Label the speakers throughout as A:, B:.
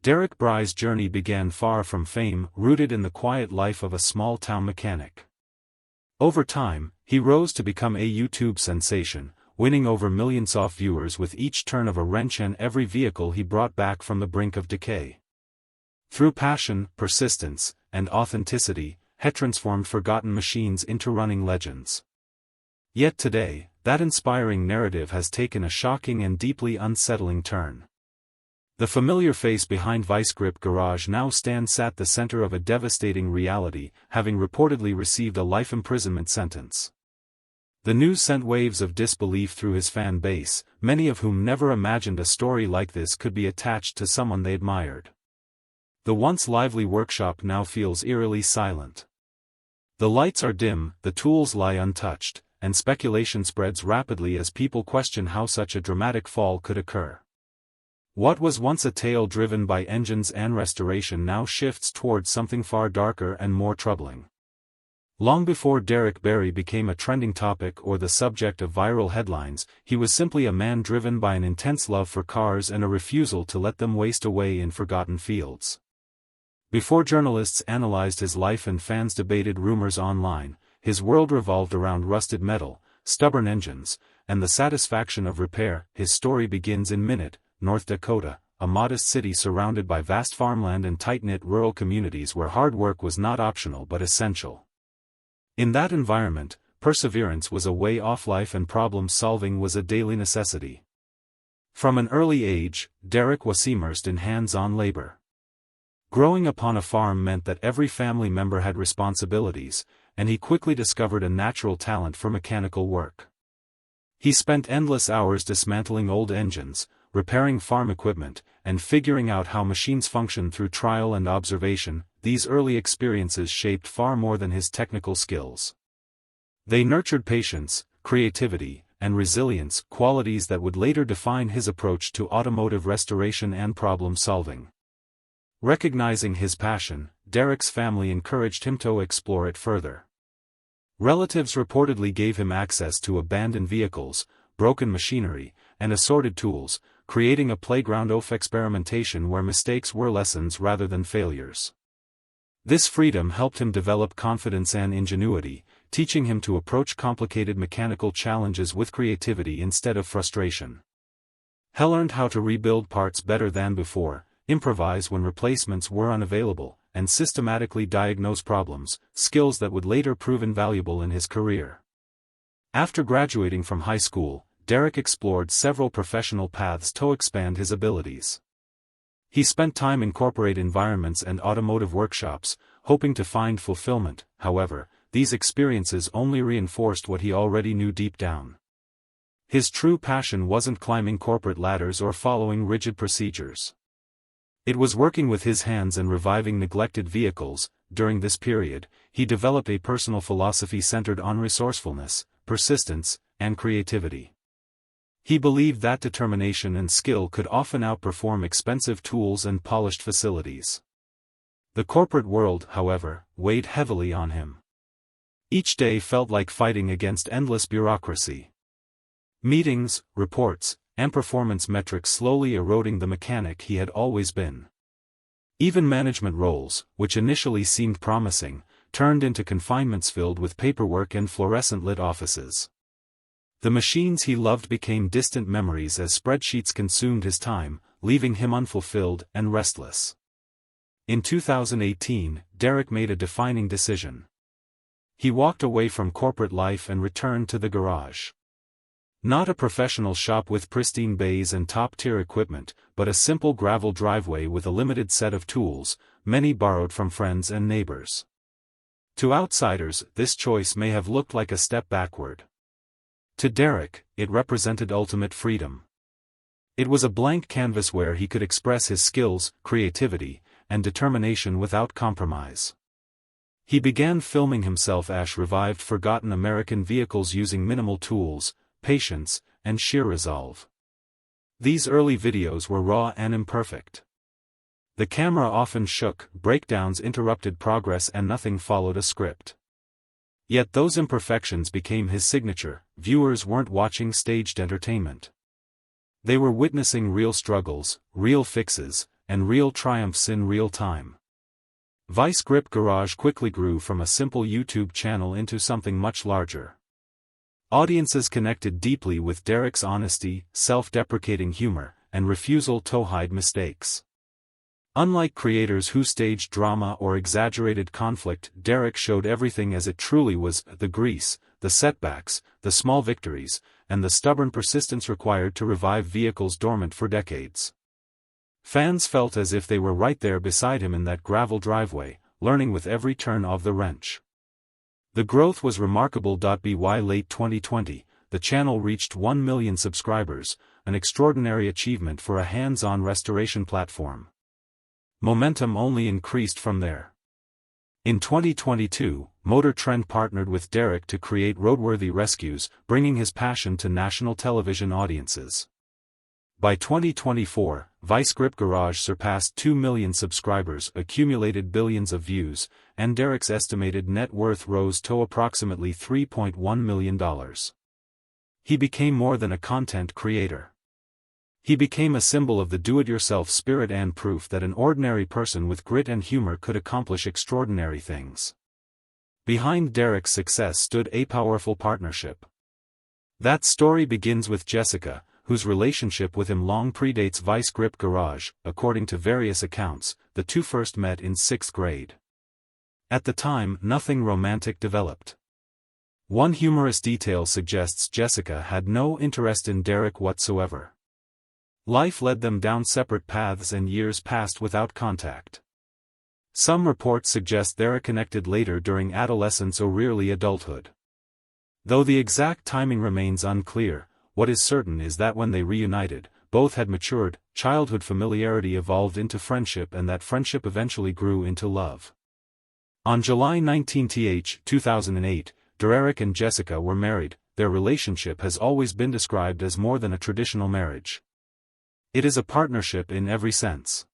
A: Derek Bieri's journey began far from fame, rooted in the quiet life of a small-town mechanic. Over time, he rose to become a YouTube sensation, winning over millions of viewers with each turn of a wrench and every vehicle he brought back from the brink of decay. Through passion, persistence, and authenticity, he transformed forgotten machines into running legends. Yet today, that inspiring narrative has taken a shocking and deeply unsettling turn. The familiar face behind Vice Grip Garage now stands at the center of a devastating reality, having reportedly received a life imprisonment sentence. The news sent waves of disbelief through his fan base, many of whom never imagined a story like this could be attached to someone they admired. The once lively workshop now feels eerily silent. The lights are dim, the tools lie untouched, and speculation spreads rapidly as people question how such a dramatic fall could occur. What was once a tale driven by engines and restoration now shifts towards something far darker and more troubling. Long before Derek Bieri became a trending topic or the subject of viral headlines, he was simply a man driven by an intense love for cars and a refusal to let them waste away in forgotten fields. Before journalists analyzed his life and fans debated rumors online, his world revolved around rusted metal, stubborn engines, and the satisfaction of repair. His story begins in Minot, North Dakota, a modest city surrounded by vast farmland and tight-knit rural communities where hard work was not optional but essential. In that environment, perseverance was a way of life and problem-solving was a daily necessity. From an early age, Derek was immersed in hands-on labor. Growing upon a farm meant that every family member had responsibilities, and he quickly discovered a natural talent for mechanical work. He spent endless hours dismantling old engines, repairing farm equipment, and figuring out how machines function through trial and observation. These early experiences shaped far more than his technical skills. They nurtured patience, creativity, and resilience, qualities that would later define his approach to automotive restoration and problem-solving. Recognizing his passion, Derek's family encouraged him to explore it further. Relatives reportedly gave him access to abandoned vehicles, broken machinery, and assorted tools, creating a playground of experimentation where mistakes were lessons rather than failures. This freedom helped him develop confidence and ingenuity, teaching him to approach complicated mechanical challenges with creativity instead of frustration. He learned how to rebuild parts better than before, improvise when replacements were unavailable, and systematically diagnose problems, skills that would later prove invaluable in his career. After graduating from high school, Derek explored several professional paths to expand his abilities. He spent time in corporate environments and automotive workshops, hoping to find fulfillment. However, these experiences only reinforced what he already knew deep down. His true passion wasn't climbing corporate ladders or following rigid procedures. It was working with his hands and reviving neglected vehicles. During this period, he developed a personal philosophy centered on resourcefulness, persistence, and creativity. He believed that determination and skill could often outperform expensive tools and polished facilities. The corporate world, however, weighed heavily on him. Each day felt like fighting against endless bureaucracy. Meetings, reports, and performance metrics slowly eroding the mechanic he had always been. Even management roles, which initially seemed promising, turned into confinements filled with paperwork and fluorescent-lit offices. The machines he loved became distant memories as spreadsheets consumed his time, leaving him unfulfilled and restless. In 2018, Derek made a defining decision. He walked away from corporate life and returned to the garage. Not a professional shop with pristine bays and top-tier equipment, but a simple gravel driveway with a limited set of tools, many borrowed from friends and neighbors. To outsiders, this choice may have looked like a step backward. To Derek, it represented ultimate freedom. It was a blank canvas where he could express his skills, creativity, and determination without compromise. He began filming himself as revived forgotten American vehicles using minimal tools, patience, and sheer resolve. These early videos were raw and imperfect. The camera often shook, breakdowns interrupted progress and nothing followed a script. Yet those imperfections became his signature. Viewers weren't watching staged entertainment. They were witnessing real struggles, real fixes, and real triumphs in real time. Vice Grip Garage quickly grew from a simple YouTube channel into something much larger. Audiences connected deeply with Derek's honesty, self-deprecating humor, and refusal to hide mistakes. Unlike creators who staged drama or exaggerated conflict, Derek showed everything as it truly was: the grease, the setbacks, the small victories, and the stubborn persistence required to revive vehicles dormant for decades. Fans felt as if they were right there beside him in that gravel driveway, learning with every turn of the wrench. The growth was remarkable. By late 2020, the channel reached 1 million subscribers, an extraordinary achievement for a hands-on restoration platform. Momentum only increased from there. In 2022, Motor Trend partnered with Derek to create roadworthy rescues, bringing his passion to national television audiences. By 2024, Vice Grip Garage surpassed 2 million subscribers, accumulated billions of views, and Derek's estimated net worth rose to approximately $3.1 million. He became more than a content creator. He became a symbol of the do-it-yourself spirit and proof that an ordinary person with grit and humor could accomplish extraordinary things. Behind Derek's success stood a powerful partnership. That story begins with Jessica, whose relationship with him long predates Vice Grip Garage. According to various accounts, the two first met in 6th grade. At the time, nothing romantic developed. One humorous detail suggests Jessica had no interest in Derek whatsoever. Life led them down separate paths and years passed without contact. Some reports suggest they reconnected later during adolescence or early adulthood. Though the exact timing remains unclear, what is certain is that when they reunited, both had matured, childhood familiarity evolved into friendship, and that friendship eventually grew into love. On July 19, 2008, Derek and Jessica were married. Their relationship has always been described as more than a traditional marriage. It is a partnership in every sense.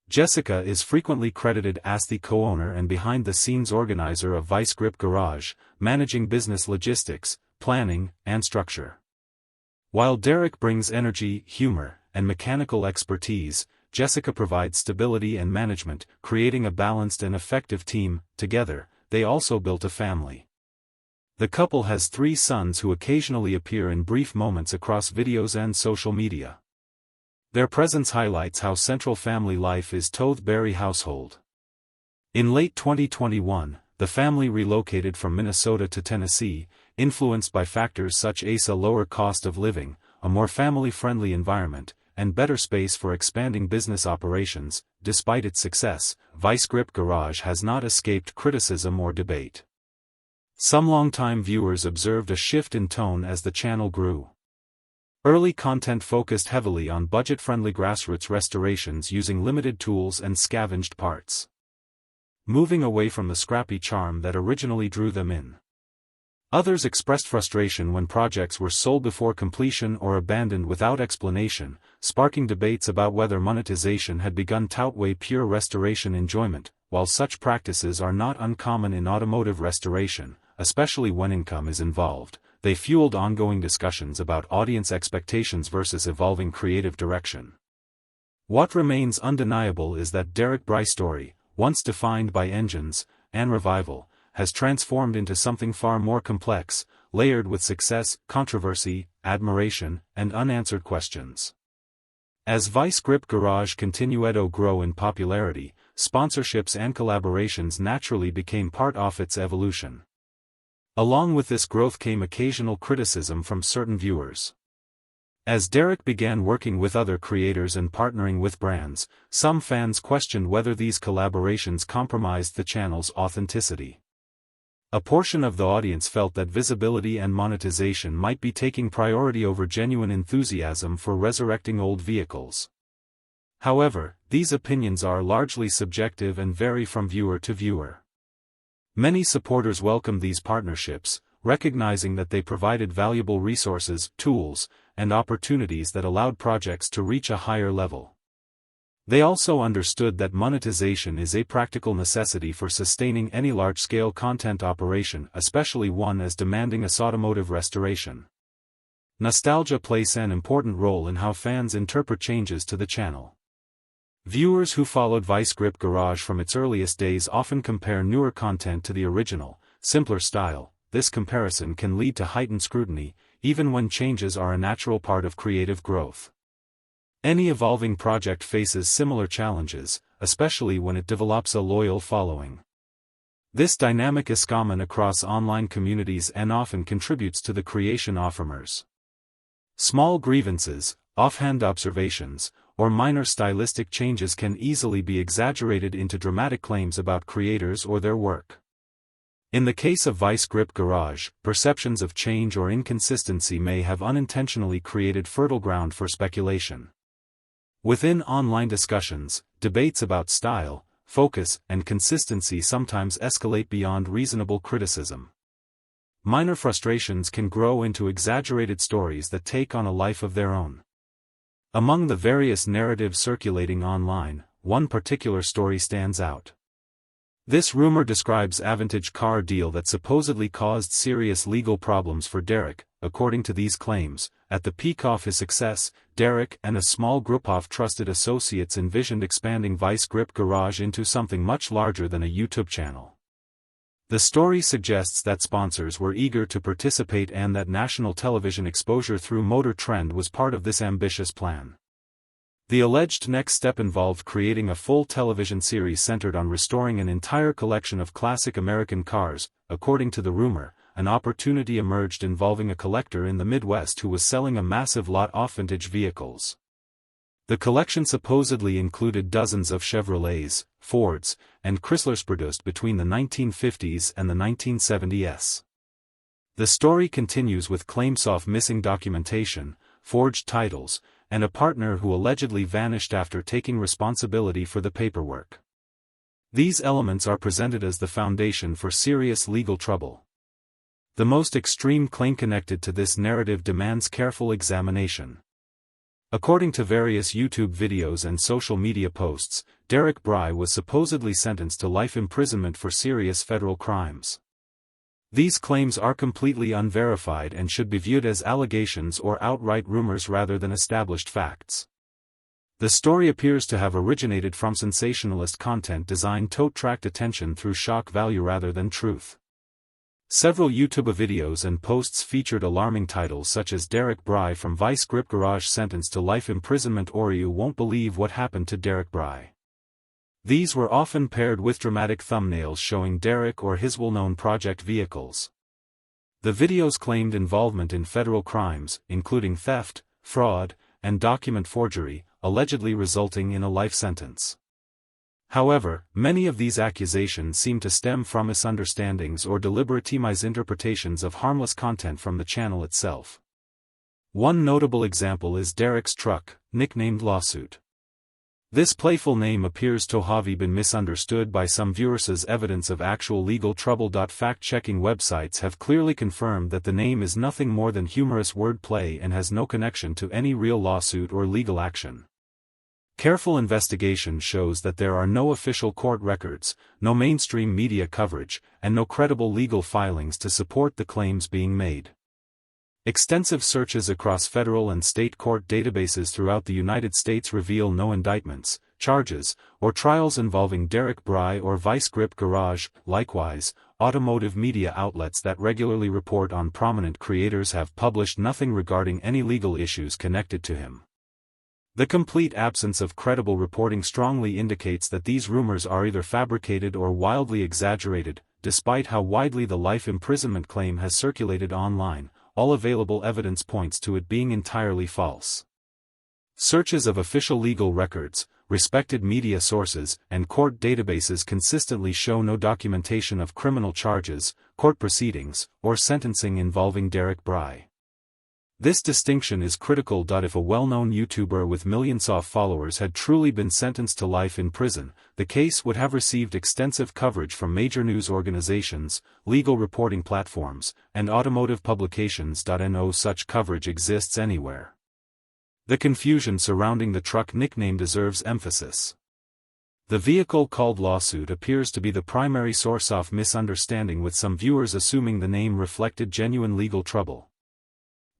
A: Jessica is frequently credited as the co-owner and behind-the-scenes organizer of Vice Grip Garage, managing business logistics, planning, and structure. While Derek brings energy, humor, and mechanical expertise, Jessica provides stability and management, creating a balanced and effective team. Together, they also built a family. The couple has 3 sons who occasionally appear in brief moments across videos and social media. Their presence highlights how central family life is to the Bieri household. In late 2021, the family relocated from Minnesota to Tennessee, influenced by factors such as a lower cost of living, a more family-friendly environment, and better space for expanding business operations. Despite its success, Vice Grip Garage has not escaped criticism or debate. Some longtime viewers observed a shift in tone as the channel grew. Early content focused heavily on budget-friendly grassroots restorations using limited tools and scavenged parts, moving away from the scrappy charm that originally drew them in. Others expressed frustration when projects were sold before completion or abandoned without explanation, sparking debates about whether monetization had begun to outweigh pure restoration enjoyment. While such practices are not uncommon in automotive restoration, especially when income is involved, they fueled ongoing discussions about audience expectations versus evolving creative direction. What remains undeniable is that Derek Bieri's story, once defined by engines and revival, has transformed into something far more complex, layered with success, controversy, admiration, and unanswered questions. As Vice Grip Garage continued to grow in popularity, sponsorships and collaborations naturally became part of its evolution. Along with this growth came occasional criticism from certain viewers. As Derek began working with other creators and partnering with brands, some fans questioned whether these collaborations compromised the channel's authenticity. A portion of the audience felt that visibility and monetization might be taking priority over genuine enthusiasm for resurrecting old vehicles. However, these opinions are largely subjective and vary from viewer to viewer. Many supporters welcomed these partnerships, recognizing that they provided valuable resources, tools, and opportunities that allowed projects to reach a higher level. They also understood that monetization is a practical necessity for sustaining any large-scale content operation, especially one as demanding as automotive restoration. Nostalgia plays an important role in how fans interpret changes to the channel. Viewers who followed Vice Grip Garage from its earliest days often compare newer content to the original, simpler style. This comparison can lead to heightened scrutiny, even when changes are a natural part of creative growth. Any evolving project faces similar challenges, especially when it develops a loyal following. This dynamic is common across online communities and often contributes to the creation of rumors. Small grievances, offhand observations, or minor stylistic changes can easily be exaggerated into dramatic claims about creators or their work. In the case of Vice Grip Garage, perceptions of change or inconsistency may have unintentionally created fertile ground for speculation. Within online discussions, debates about style, focus, and consistency sometimes escalate beyond reasonable criticism. Minor frustrations can grow into exaggerated stories that take on a life of their own. Among the various narratives circulating online, one particular story stands out. This rumor describes a vintage car deal that supposedly caused serious legal problems for Derek. According to these claims, at the peak of his success, Derek and a small group of trusted associates envisioned expanding Vice Grip Garage into something much larger than a YouTube channel. The story suggests that sponsors were eager to participate and that national television exposure through Motor Trend was part of this ambitious plan. The alleged next step involved creating a full television series centered on restoring an entire collection of classic American cars. According to the rumor, an opportunity emerged involving a collector in the Midwest who was selling a massive lot of vintage vehicles. The collection supposedly included dozens of Chevrolets, Fords, and Chryslers produced between the 1950s and the 1970s. The story continues with claims of missing documentation, forged titles, and a partner who allegedly vanished after taking responsibility for the paperwork. These elements are presented as the foundation for serious legal trouble. The most extreme claim connected to this narrative demands careful examination. According to various YouTube videos and social media posts, Derek Bieri was supposedly sentenced to life imprisonment for serious federal crimes. These claims are completely unverified and should be viewed as allegations or outright rumors rather than established facts. The story appears to have originated from sensationalist content designed to attract attention through shock value rather than truth. Several YouTube videos and posts featured alarming titles such as Derek Bieri from Vice Grip Garage sentenced to life imprisonment or You Won't Believe What Happened to Derek Bieri. These were often paired with dramatic thumbnails showing Derek or his well-known project vehicles. The videos claimed involvement in federal crimes, including theft, fraud, and document forgery, allegedly resulting in a life sentence. However, many of these accusations seem to stem from misunderstandings or deliberate misinterpretations of harmless content from the channel itself. One notable example is Derek's truck, nicknamed Lawsuit. This playful name appears to have been misunderstood by some viewers as evidence of actual legal trouble. Fact-checking websites have clearly confirmed that the name is nothing more than humorous wordplay and has no connection to any real lawsuit or legal action. Careful investigation shows that there are no official court records, no mainstream media coverage, and no credible legal filings to support the claims being made. Extensive searches across federal and state court databases throughout the United States reveal no indictments, charges, or trials involving Derek Bieri or Vice Grip Garage. Likewise, automotive media outlets that regularly report on prominent creators have published nothing regarding any legal issues connected to him. The complete absence of credible reporting strongly indicates that these rumors are either fabricated or wildly exaggerated. Despite how widely the life imprisonment claim has circulated online, all available evidence points to it being entirely false. Searches of official legal records, respected media sources, and court databases consistently show no documentation of criminal charges, court proceedings, or sentencing involving Derek Bieri. This distinction is critical. If a well-known YouTuber with millions of followers had truly been sentenced to life in prison, the case would have received extensive coverage from major news organizations, legal reporting platforms, and automotive publications. No such coverage exists anywhere. The confusion surrounding the truck nickname deserves emphasis. The vehicle called Lawsuit appears to be the primary source of misunderstanding, with some viewers assuming the name reflected genuine legal trouble.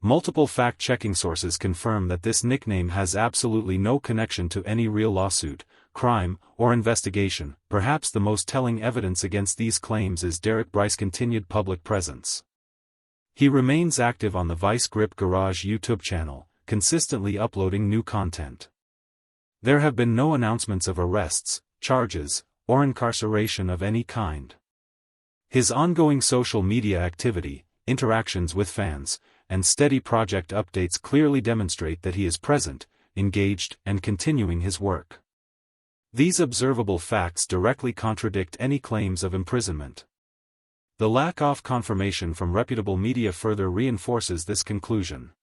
A: Multiple fact-checking sources confirm that this nickname has absolutely no connection to any real lawsuit, crime, or investigation. Perhaps the most telling evidence against these claims is Derek Bieri's continued public presence. He remains active on the Vice Grip Garage YouTube channel, consistently uploading new content. There have been no announcements of arrests, charges, or incarceration of any kind. His ongoing social media activity, interactions with fans, and steady project updates clearly demonstrate that he is present, engaged, and continuing his work. These observable facts directly contradict any claims of imprisonment. The lack of confirmation from reputable media further reinforces this conclusion.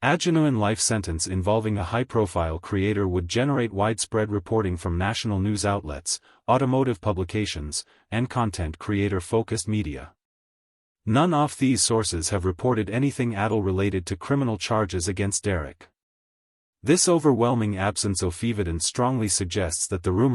A: A genuine life sentence involving a high-profile creator would generate widespread reporting from national news outlets, automotive publications, and content creator-focused media. None of these sources have reported anything at all related to criminal charges against Derek. This overwhelming absence of evidence strongly suggests that the rumor